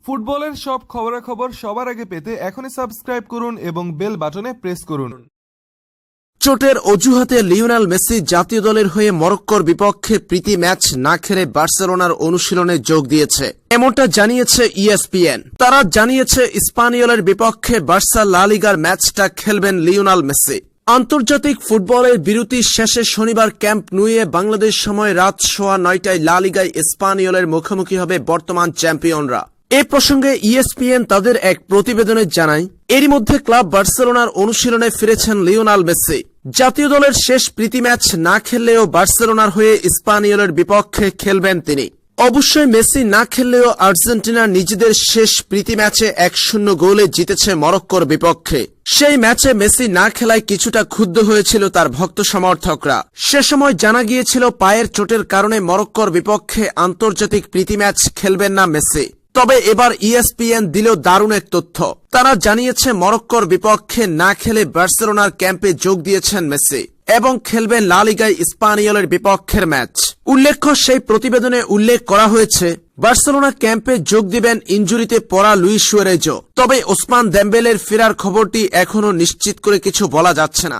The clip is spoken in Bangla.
ফুটবলের সব খবরাখবর সবার আগে পেতে এখনই সাবস্ক্রাইব করুন এবং বেল বাটনে প্রেস করুন। চোটের অজুহাতে লিওনেল মেসি জাতীয় দলের হয়ে মরক্কোর বিপক্ষে প্রীতি ম্যাচ না খেলে বার্সেলোনার অনুশীলনে যোগ দিয়েছে, এমনটা জানিয়েছে ইএসপিএন। তারা জানিয়েছে স্পানিওলের বিপক্ষে বার্সা লা লিগার ম্যাচটা খেলবেন লিওনেল মেসি। আন্তর্জাতিক ফুটবলের বিরতির শেষে শনিবার ক্যাম্প নুয়ে বাংলাদেশ সময় রাত 9:15টায় লা লিগায় স্পানিওলের মুখোমুখি হবে বর্তমান চ্যাম্পিয়নরা। এ প্রসঙ্গে ইএসপিএন তাদের এক প্রতিবেদনে জানায়, এরই মধ্যে ক্লাব বার্সেলোনার অনুশীলনে ফিরেছেন লিওনেল মেসি। জাতীয় দলের শেষ প্রীতি ম্যাচ না খেললেও বার্সেলোনার হয়ে স্পানিওলের বিপক্ষে খেলবেন তিনি। অবশ্যই মেসি না খেললেও আর্জেন্টিনা নিজেদের শেষ প্রীতি ম্যাচে 1-0 গোলে জিতেছে মরক্কোর বিপক্ষে। সেই ম্যাচে মেসি না খেলায় কিছুটা ক্ষুব্ধ হয়েছিল তার ভক্ত সমর্থকরা। সে সময় জানা গিয়েছিল পায়ের চোটের কারণে মরক্কোর বিপক্ষে আন্তর্জাতিক প্রীতি ম্যাচ খেলবেন না মেসি। তবে এবার ইএসপিএন দিল দারুণ এক তথ্য। তারা জানিয়েছে মরক্কোর বিপক্ষে না খেলে বার্সেলোনার ক্যাম্পে যোগ দিয়েছেন মেসি এবং খেলবেন লা লিগায় স্পানিওলের বিপক্ষের ম্যাচ। উল্লেখ্য, সেই প্রতিবেদনে উল্লেখ করা হয়েছে বার্সেলোনা ক্যাম্পে যোগ দিবেন ইনজুরিতে পড়া লুইস সুয়ারেজও। তবে ওসমান দেমবেলের ফেরার খবরটি এখনও নিশ্চিত করে কিছু বলা যাচ্ছে না।